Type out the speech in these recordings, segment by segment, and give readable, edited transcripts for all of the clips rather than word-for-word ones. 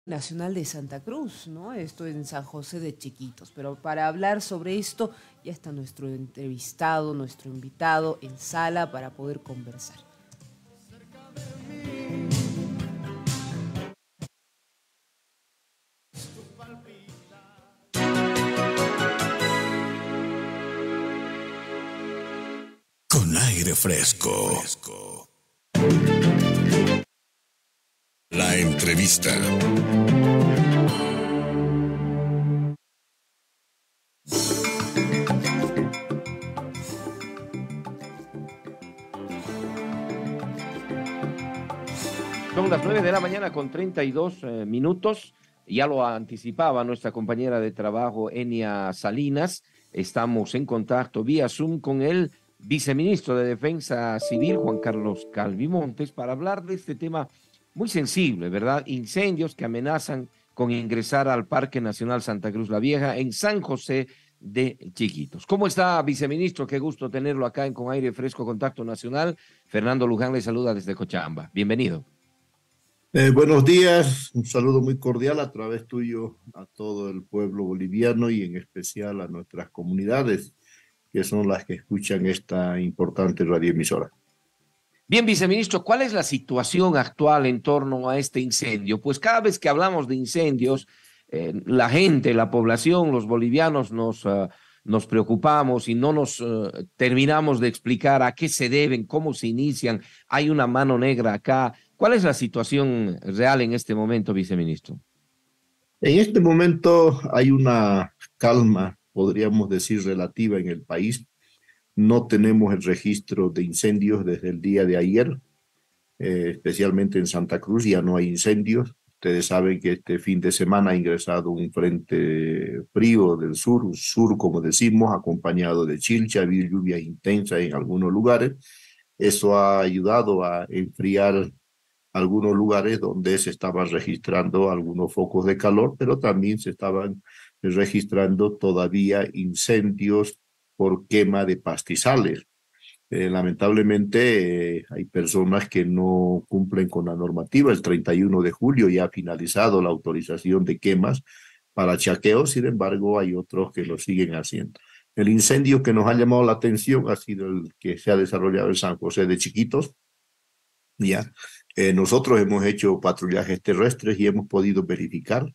Nacional de Santa Cruz, ¿no? Esto en San José de Chiquitos. Pero para hablar sobre esto ya está nuestro entrevistado, nuestro invitado en sala para poder conversar. Con aire fresco. La entrevista. Son las 9 de la mañana con 32 minutos. Ya lo anticipaba nuestra compañera de trabajo, Enia Salinas. Estamos en contacto vía Zoom con el viceministro de Defensa Civil, Juan Carlos Calvi-Montes, para hablar de este tema muy sensible, ¿verdad? Incendios que amenazan con ingresar al Parque Nacional Santa Cruz la Vieja en San José de Chiquitos. ¿Cómo está, viceministro? Qué gusto tenerlo acá en Con Aire Fresco Contacto Nacional. Fernando Luján le saluda desde Cochabamba. Bienvenido. Buenos días, un saludo muy cordial a través tuyo a todo el pueblo boliviano y en especial a nuestras comunidades, que son las que escuchan esta importante radioemisora. Bien, viceministro, ¿cuál es la situación actual en torno a este incendio? Pues cada vez que hablamos de incendios, la gente, la población, los bolivianos nos preocupamos y no nos terminamos de explicar a qué se deben, cómo se inician. Hay una mano negra acá. ¿Cuál es la situación real en este momento, viceministro? En este momento hay una calma, podríamos decir, relativa en el país. No tenemos el registro de incendios desde el día de ayer, especialmente en Santa Cruz, ya no hay incendios. Ustedes saben que este fin de semana ha ingresado un frente frío del sur como decimos, acompañado de chilcha, ha habido lluvias intensas en algunos lugares. Eso ha ayudado a enfriar algunos lugares donde se estaban registrando algunos focos de calor, pero también se estaban registrando todavía incendios por quema de pastizales. Lamentablemente hay personas que no cumplen con la normativa. El 31 de julio ya ha finalizado la autorización de quemas para chaqueos, sin embargo hay otros que lo siguen haciendo. El incendio que nos ha llamado la atención ha sido el que se ha desarrollado en San José de Chiquitos. Ya, nosotros hemos hecho patrullajes terrestres y hemos podido verificar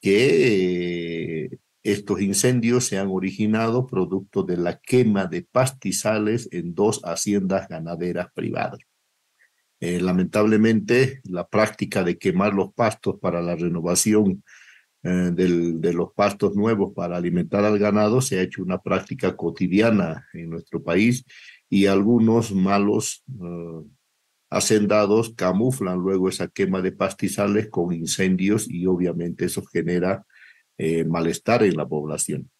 que estos incendios se han originado producto de la quema de pastizales en dos haciendas ganaderas privadas. Lamentablemente, la práctica de quemar los pastos para la renovación de los pastos nuevos para alimentar al ganado se ha hecho una práctica cotidiana en nuestro país y algunos malos hacendados camuflan luego esa quema de pastizales con incendios y obviamente eso genera malestar en la población.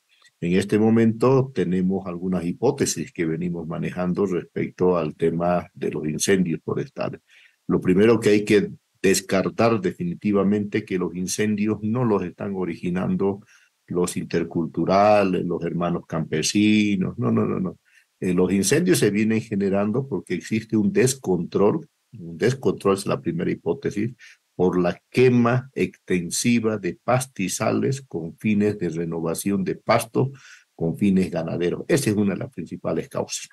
En este momento tenemos algunas hipótesis que venimos manejando respecto al tema de los incendios forestales. Lo primero que hay que descartar definitivamente que los incendios no los están originando los interculturales, los hermanos campesinos, no. Los incendios se vienen generando porque existe un descontrol es la primera hipótesis, por la quema extensiva de pastizales con fines de renovación de pasto, con fines ganaderos. Esa es una de las principales causas.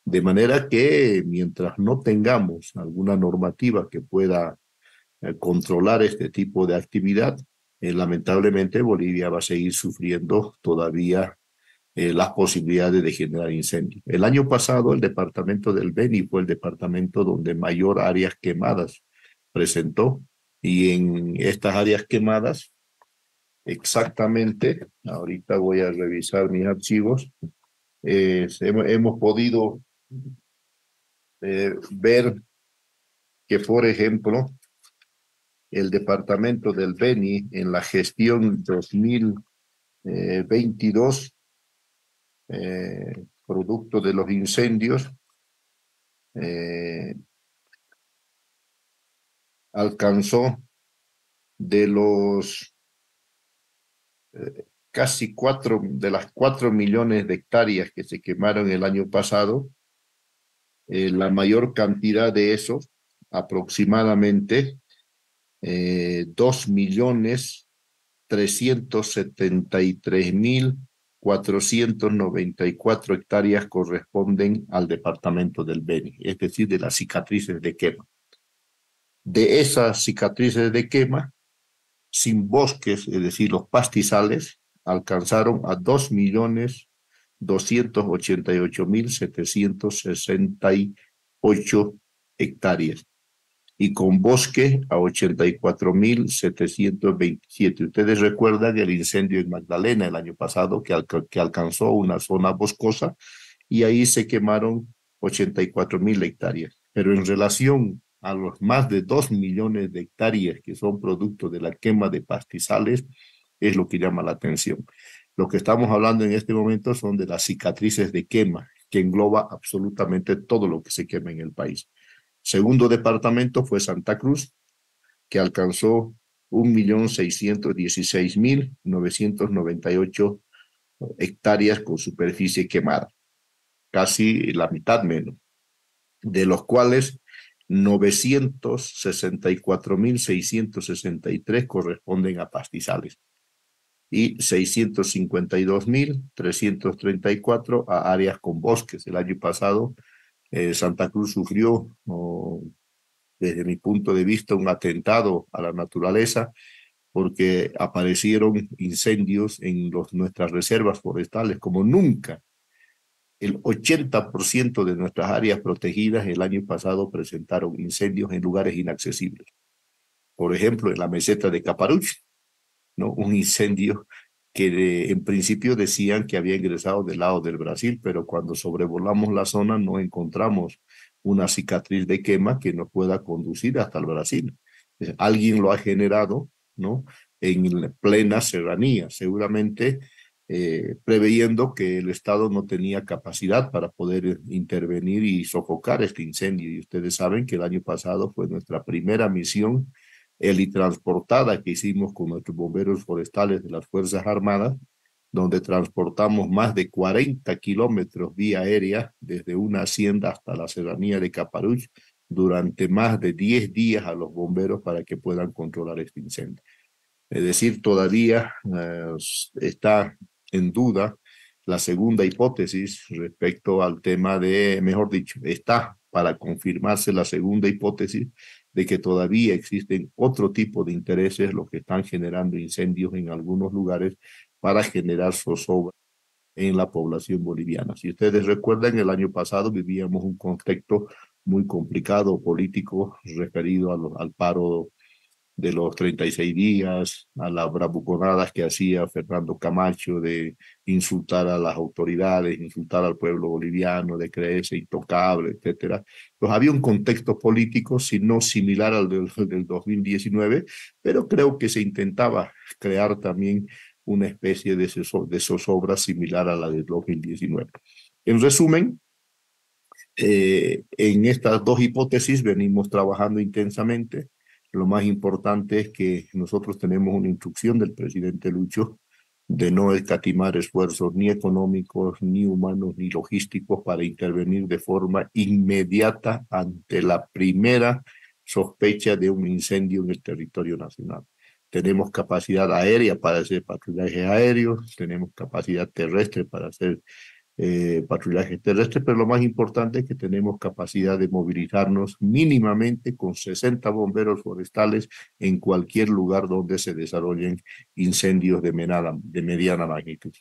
De manera que mientras no tengamos alguna normativa que pueda controlar este tipo de actividad, lamentablemente Bolivia va a seguir sufriendo todavía las posibilidades de generar incendios. El año pasado el departamento del Beni fue el departamento donde mayor áreas quemadas presentó y en estas áreas quemadas exactamente, ahorita voy a revisar mis archivos, hemos podido ver que, por ejemplo, el departamento del Beni en la gestión 2022 producto de los incendios, alcanzó de los casi de las 4 millones de hectáreas que se quemaron el año pasado, la mayor cantidad de esos, aproximadamente 2.373.494 hectáreas corresponden al departamento del Beni, es decir, de las cicatrices de quema. De esas cicatrices de quema, sin bosques, es decir, los pastizales, alcanzaron a 2.288.768 hectáreas y con bosque a 84.727. Ustedes recuerdan el incendio en Magdalena el año pasado que alcanzó una zona boscosa y ahí se quemaron 84.000 hectáreas. Pero en relación a los más de 2 millones de hectáreas que son producto de la quema de pastizales, es lo que llama la atención. Lo que estamos hablando en este momento son de las cicatrices de quema, que engloba absolutamente todo lo que se quema en el país. Segundo departamento fue Santa Cruz, que alcanzó 1.616.998 hectáreas con superficie quemada, casi la mitad menos, de los cuales 964.663 corresponden a pastizales y 652.334 a áreas con bosques. El año pasado Santa Cruz sufrió, desde mi punto de vista, un atentado a la naturaleza porque aparecieron incendios en nuestras reservas forestales como nunca. El 80% de nuestras áreas protegidas el año pasado presentaron incendios en lugares inaccesibles. Por ejemplo, en la meseta de Caparuch, ¿no? Un incendio que en principio decían que había ingresado del lado del Brasil, pero cuando sobrevolamos la zona no encontramos una cicatriz de quema que nos pueda conducir hasta el Brasil. Alguien lo ha generado, ¿no? En plena serranía, seguramente preveyendo que el Estado no tenía capacidad para poder intervenir y sofocar este incendio. Y ustedes saben que el año pasado fue nuestra primera misión helitransportada que hicimos con nuestros bomberos forestales de las Fuerzas Armadas, donde transportamos más de 40 kilómetros vía aérea desde una hacienda hasta la serranía de Caparuch durante más de 10 días a los bomberos para que puedan controlar este incendio. Es decir, todavía está en duda la segunda hipótesis respecto al tema de, mejor dicho, está para confirmarse la segunda hipótesis de que todavía existen otro tipo de intereses los que están generando incendios en algunos lugares para generar zozobra en la población boliviana. Si ustedes recuerdan, el año pasado vivíamos un contexto muy complicado político referido al paro de los 36 días, a las bravuconadas que hacía Fernando Camacho de insultar a las autoridades, insultar al pueblo boliviano, de creerse intocable, etcétera. Pues había un contexto político, si no similar al del 2019, pero creo que se intentaba crear también una especie de zozobra similar a la del 2019. En resumen, en estas dos hipótesis venimos trabajando intensamente. Lo más importante es que nosotros tenemos una instrucción del presidente Lucho de no escatimar esfuerzos ni económicos, ni humanos, ni logísticos para intervenir de forma inmediata ante la primera sospecha de un incendio en el territorio nacional. Tenemos capacidad aérea para hacer patrullajes aéreos, tenemos capacidad terrestre para hacer patrullaje terrestre, pero lo más importante es que tenemos capacidad de movilizarnos mínimamente con 60 bomberos forestales en cualquier lugar donde se desarrollen incendios de mediana magnitud.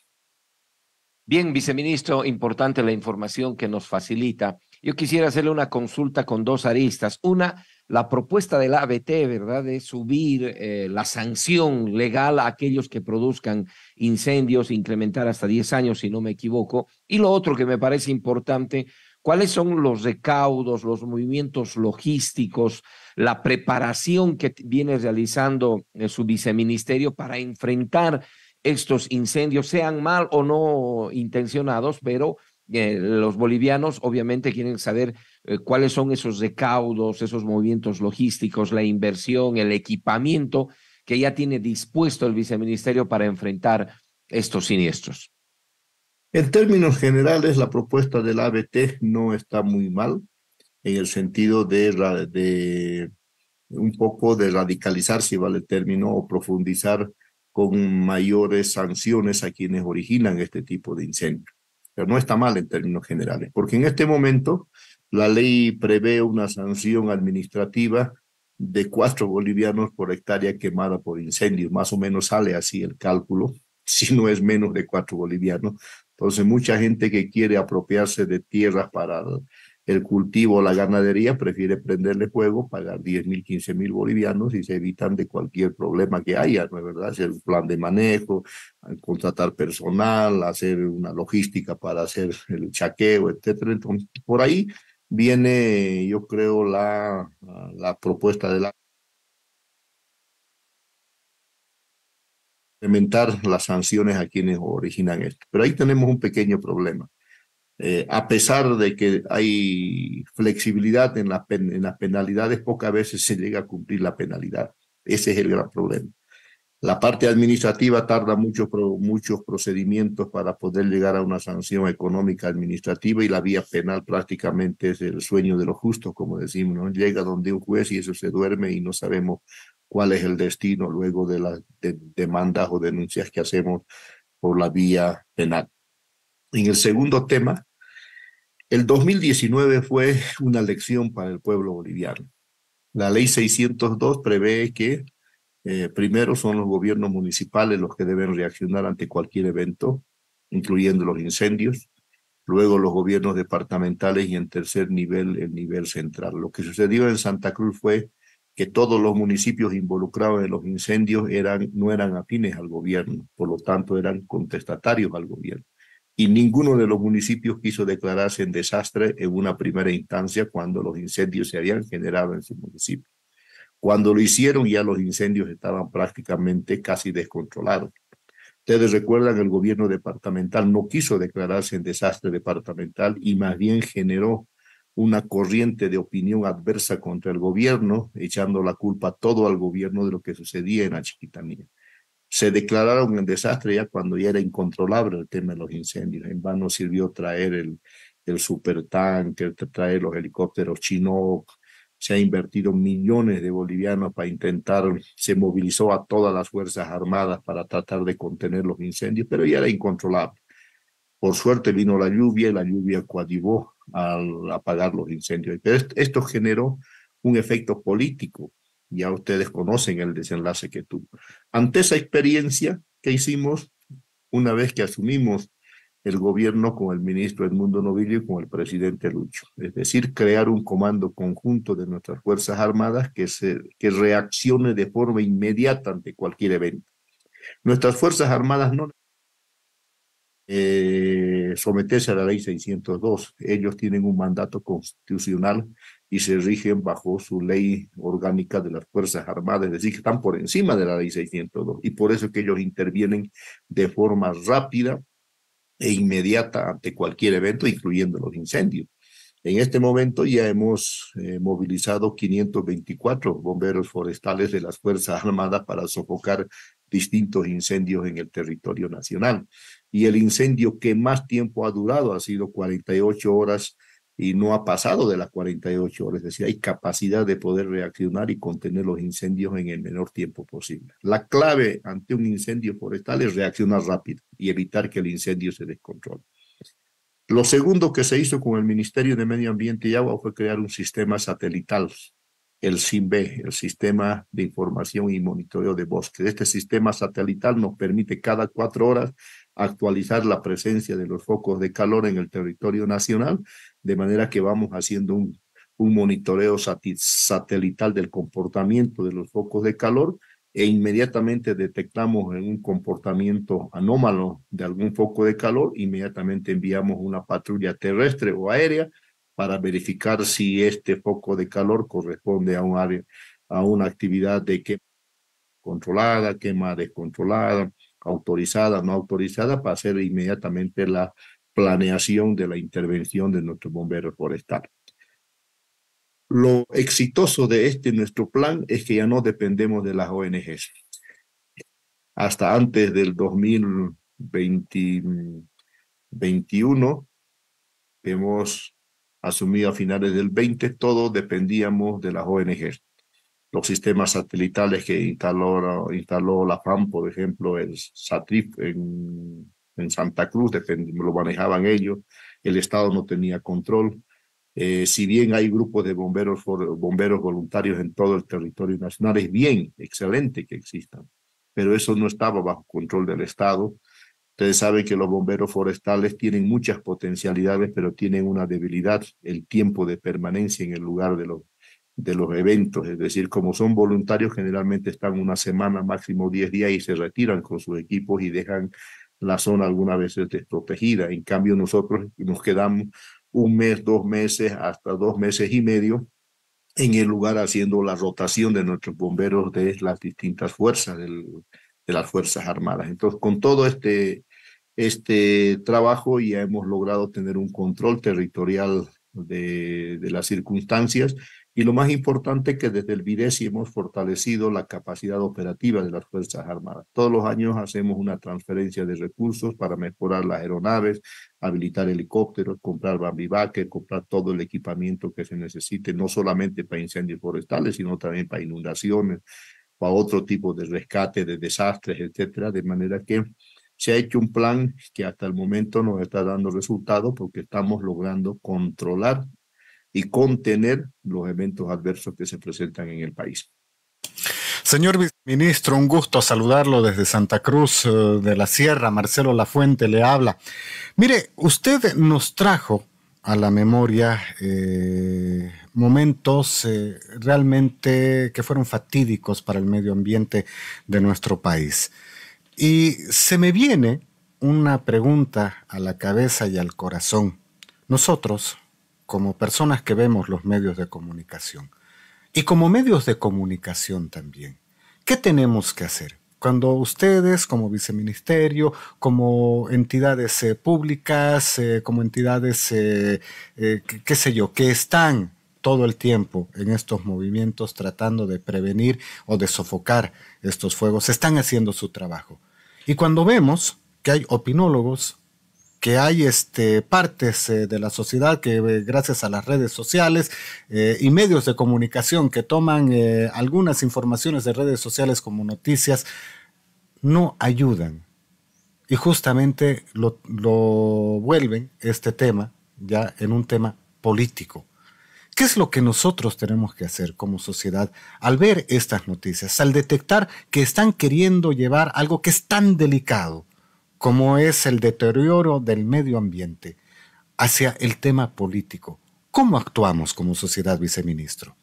Bien, viceministro, importante la información que nos facilita. Yo quisiera hacerle una consulta con dos aristas. Una, la propuesta del ABT, ¿verdad?, de subir la sanción legal a aquellos que produzcan incendios, incrementar hasta 10 años, si no me equivoco. Y lo otro que me parece importante, ¿cuáles son los recaudos, los movimientos logísticos, la preparación que viene realizando su viceministerio para enfrentar estos incendios, sean mal o no intencionados, pero los bolivianos obviamente quieren saber cuáles son esos recaudos, esos movimientos logísticos, la inversión, el equipamiento que ya tiene dispuesto el viceministerio para enfrentar estos siniestros? En términos generales, la propuesta del ABT no está muy mal en el sentido de un poco de radicalizar, si vale el término, o profundizar con mayores sanciones a quienes originan este tipo de incendios. Pero no está mal en términos generales, porque en este momento la ley prevé una sanción administrativa de 4 bolivianos por hectárea quemada por incendios. Más o menos sale así el cálculo, si no es menos de 4 bolivianos. Entonces, mucha gente que quiere apropiarse de tierras para el cultivo o la ganadería prefiere prenderle fuego, pagar 10.000, 15.000 bolivianos y se evitan de cualquier problema que haya, ¿no es verdad? Hacer un plan de manejo, contratar personal, hacer una logística para hacer el chaqueo, etcétera. Entonces, por ahí viene, yo creo, la propuesta de la implementar las sanciones a quienes originan esto. Pero ahí tenemos un pequeño problema. A pesar de que hay flexibilidad en las penalidades, pocas veces se llega a cumplir la penalidad. Ese es el gran problema. La parte administrativa tarda muchos procedimientos para poder llegar a una sanción económica administrativa, y la vía penal prácticamente es el sueño de los justos, como decimos, ¿no? Llega donde un juez y eso se duerme y no sabemos cuál es el destino luego de las demandas o denuncias que hacemos por la vía penal. En el segundo tema, el 2019 fue una lección para el pueblo boliviano. La ley 602 prevé que primero son los gobiernos municipales los que deben reaccionar ante cualquier evento, incluyendo los incendios, luego los gobiernos departamentales y en tercer nivel el nivel central. Lo que sucedió en Santa Cruz fue que todos los municipios involucrados en los incendios no eran afines al gobierno, por lo tanto eran contestatarios al gobierno. Y ninguno de los municipios quiso declararse en desastre en una primera instancia cuando los incendios se habían generado en su municipio. Cuando lo hicieron, ya los incendios estaban prácticamente casi descontrolados. Ustedes recuerdan, el gobierno departamental no quiso declararse en desastre departamental y más bien generó una corriente de opinión adversa contra el gobierno, echando la culpa todo al gobierno de lo que sucedía en la Chiquitanía. Se declararon en desastre ya cuando ya era incontrolable el tema de los incendios. En vano sirvió traer el supertanker, traer los helicópteros Chinook. Se ha invertido millones de bolivianos para intentar, se movilizó a todas las Fuerzas Armadas para tratar de contener los incendios, pero ya era incontrolable. Por suerte vino la lluvia y la lluvia coadyuvó al apagar los incendios. Pero esto generó un efecto político. Ya ustedes conocen el desenlace que tuvo. Ante esa experiencia que hicimos, una vez que asumimos el gobierno con el ministro Edmundo Novillo y con el presidente Lucho, es decir, crear un comando conjunto de nuestras Fuerzas Armadas que reaccione de forma inmediata ante cualquier evento. Nuestras Fuerzas Armadas no someterse a la ley 602. Ellos tienen un mandato constitucional y se rigen bajo su ley orgánica de las Fuerzas Armadas, es decir, que están por encima de la ley 602, y por eso es que ellos intervienen de forma rápida e inmediata ante cualquier evento, incluyendo los incendios. En este momento ya hemos movilizado 524 bomberos forestales de las Fuerzas Armadas para sofocar distintos incendios en el territorio nacional. Y el incendio que más tiempo ha durado ha sido 48 horas y no ha pasado de las 48 horas. Es decir, hay capacidad de poder reaccionar y contener los incendios en el menor tiempo posible. La clave ante un incendio forestal es reaccionar rápido y evitar que el incendio se descontrole. Lo segundo que se hizo con el Ministerio de Medio Ambiente y Agua fue crear un sistema satelital, el SIMB, el Sistema de Información y Monitoreo de Bosques. Este sistema satelital nos permite cada 4 horas actualizar la presencia de los focos de calor en el territorio nacional, de manera que vamos haciendo un monitoreo satelital del comportamiento de los focos de calor, e inmediatamente detectamos un comportamiento anómalo de algún foco de calor, inmediatamente enviamos una patrulla terrestre o aérea para verificar si este foco de calor corresponde a un área, a una actividad de quema controlada, quema descontrolada, autorizada, no autorizada, para hacer inmediatamente la planeación de la intervención de nuestros bomberos forestales. Lo exitoso de nuestro plan es que ya no dependemos de las ONGs. Hasta antes del 2021, hemos asumido a finales del 20, todos dependíamos de las ONGs. los sistemas satelitales que instaló la FAM, por ejemplo, el SATRIP en Santa Cruz, lo manejaban ellos, el Estado no tenía control. Si bien hay grupos de bomberos voluntarios en todo el territorio nacional, es bien, excelente que existan, pero eso no estaba bajo control del Estado. Ustedes saben que los bomberos forestales tienen muchas potencialidades, pero tienen una debilidad, el tiempo de permanencia en el lugar de los eventos. Es decir, como son voluntarios, generalmente están una semana, máximo 10 días y se retiran con sus equipos y dejan la zona algunas veces desprotegida. En cambio, nosotros nos quedamos un mes, 2 meses, hasta 2 meses y medio en el lugar haciendo la rotación de nuestros bomberos de las distintas fuerzas de las Fuerzas Armadas. Entonces, con todo este trabajo ya hemos logrado tener un control territorial de las circunstancias y lo más importante que desde el VIDESI hemos fortalecido la capacidad operativa de las Fuerzas Armadas. Todos los años hacemos una transferencia de recursos para mejorar las aeronaves, habilitar helicópteros, comprar Bambivaque, comprar todo el equipamiento que se necesite, no solamente para incendios forestales, sino también para inundaciones, para otro tipo de rescate, de desastres, etcétera, de manera que se ha hecho un plan que hasta el momento nos está dando resultados porque estamos logrando controlar y contener los eventos adversos que se presentan en el país. Señor viceministro, un gusto saludarlo desde Santa Cruz de la Sierra. Marcelo Lafuente le habla. Mire, usted nos trajo a la memoria momentos realmente que fueron fatídicos para el medio ambiente de nuestro país. Y se me viene una pregunta a la cabeza y al corazón. Nosotros, como personas que vemos los medios de comunicación, y como medios de comunicación también, ¿qué tenemos que hacer? Cuando ustedes, como viceministerio, como entidades públicas, como entidades, qué sé yo, que están todo el tiempo en estos movimientos tratando de prevenir o de sofocar estos fuegos, están haciendo su trabajo. Y cuando vemos que hay opinólogos, que hay partes de la sociedad que gracias a las redes sociales y medios de comunicación que toman algunas informaciones de redes sociales como noticias, no ayudan. Y justamente lo vuelven este tema ya en un tema político. ¿Qué es lo que nosotros tenemos que hacer como sociedad al ver estas noticias, al detectar que están queriendo llevar algo que es tan delicado como es el deterioro del medio ambiente hacia el tema político? ¿Cómo actuamos como sociedad, viceministro?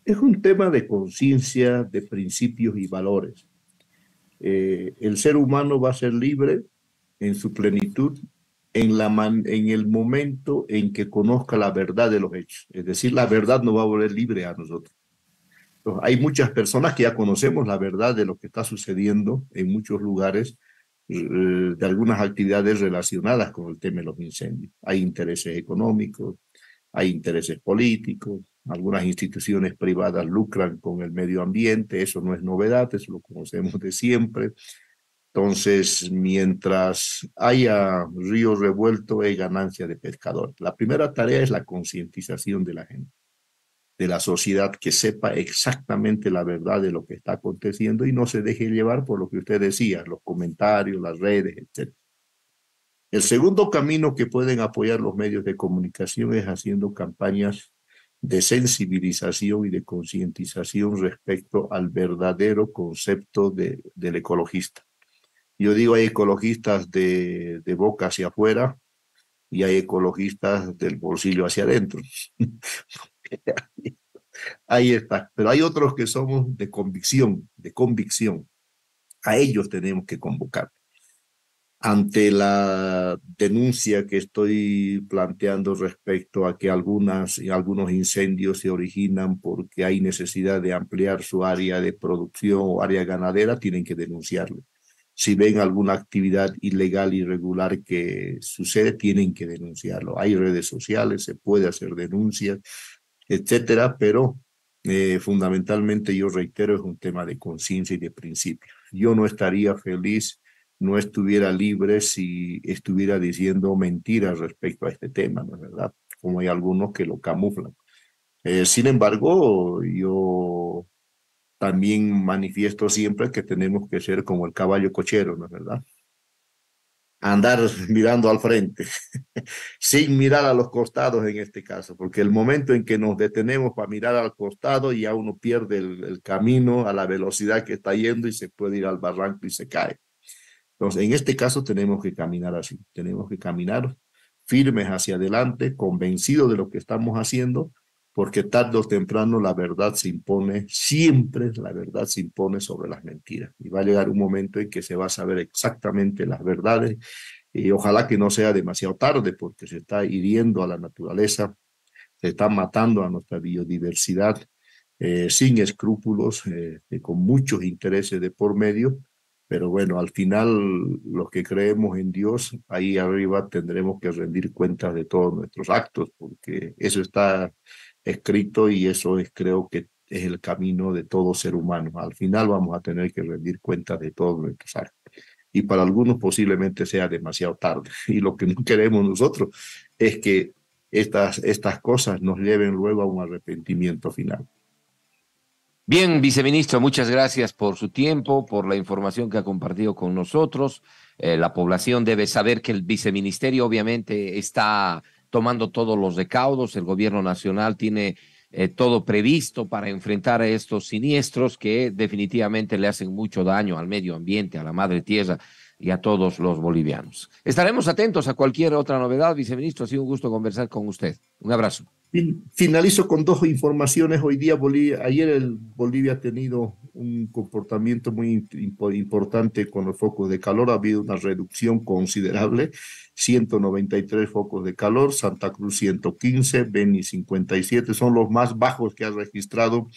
Es un tema de conciencia, de principios y valores. El ser humano va a ser libre en su plenitud en el momento en que conozca la verdad de los hechos. Es decir, la verdad nos va a volver libre a nosotros. Entonces, hay muchas personas que ya conocemos la verdad de lo que está sucediendo en muchos lugares, de algunas actividades relacionadas con el tema de los incendios. Hay intereses económicos, hay intereses políticos, algunas instituciones privadas lucran con el medio ambiente, eso no es novedad, eso lo conocemos de siempre. Entonces, mientras haya río revuelto, hay ganancia de pescador. La primera tarea es la concientización de la gente, de la sociedad, que sepa exactamente la verdad de lo que está aconteciendo y no se deje llevar por lo que usted decía, los comentarios, las redes, etc. El segundo camino que pueden apoyar los medios de comunicación es haciendo campañas de sensibilización y de concientización respecto al verdadero concepto del ecologista. Yo digo, hay ecologistas de boca hacia afuera y hay ecologistas del bolsillo hacia adentro. Ahí está. Pero hay otros que somos de convicción, de convicción. A ellos tenemos que convocar. Ante la denuncia que estoy planteando respecto a que algunos incendios se originan porque hay necesidad de ampliar su área de producción o área ganadera, tienen que denunciarlo. Si ven alguna actividad ilegal, irregular que sucede, tienen que denunciarlo. Hay redes sociales, se puede hacer denuncias, etcétera, pero fundamentalmente, yo reitero, es un tema de conciencia y de principios. Yo no estaría feliz, no estuviera libre si estuviera diciendo mentiras respecto a este tema, ¿no es verdad? Como hay algunos que lo camuflan. Sin embargo, yo también manifiesto siempre que tenemos que ser como el caballo cochero, ¿no es verdad? Andar mirando al frente, sin mirar a los costados en este caso, porque el momento en que nos detenemos para mirar al costado, ya uno pierde el camino a la velocidad que está yendo y se puede ir al barranco y se cae. Entonces, en este caso tenemos que caminar así, tenemos que caminar firmes hacia adelante, convencidos de lo que estamos haciendo, porque tarde o temprano la verdad se impone, siempre la verdad se impone sobre las mentiras. Y va a llegar un momento en que se va a saber exactamente las verdades y ojalá que no sea demasiado tarde porque se está hiriendo a la naturaleza, se está matando a nuestra biodiversidad sin escrúpulos, con muchos intereses de por medio. Pero bueno, al final los que creemos en Dios, ahí arriba tendremos que rendir cuentas de todos nuestros actos, porque eso está escrito y eso es, creo que es el camino de todo ser humano. Al final vamos a tener que rendir cuentas de todos nuestros actos. Y para algunos posiblemente sea demasiado tarde. Y lo que no queremos nosotros es que estas cosas nos lleven luego a un arrepentimiento final. Bien, viceministro, muchas gracias por su tiempo, por la información que ha compartido con nosotros. La población debe saber que el viceministerio obviamente está tomando todos los recaudos. El gobierno nacional tiene todo previsto para enfrentar a estos siniestros que definitivamente le hacen mucho daño al medio ambiente, a la madre tierra y a todos los bolivianos. Estaremos atentos a cualquier otra novedad, viceministro. Ha sido un gusto conversar con usted. Un abrazo. Finalizo con dos informaciones. Hoy día, ayer Bolivia ha tenido un comportamiento muy importante con los focos de calor. Ha habido una reducción considerable, 193 focos de calor, Santa Cruz 115, Beni 57, son los más bajos que ha registrado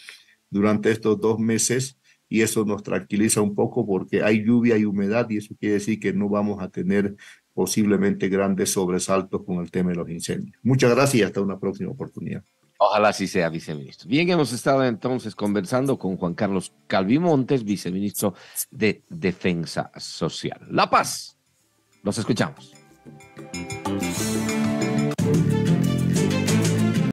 durante estos 2 meses y eso nos tranquiliza un poco porque hay lluvia y humedad y eso quiere decir que no vamos a tener posiblemente grandes sobresaltos con el tema de los incendios. Muchas gracias y hasta una próxima oportunidad. Ojalá así sea, viceministro. Bien, hemos estado entonces conversando con Juan Carlos Calvimontes, viceministro de Defensa Social. La Paz. Nos escuchamos.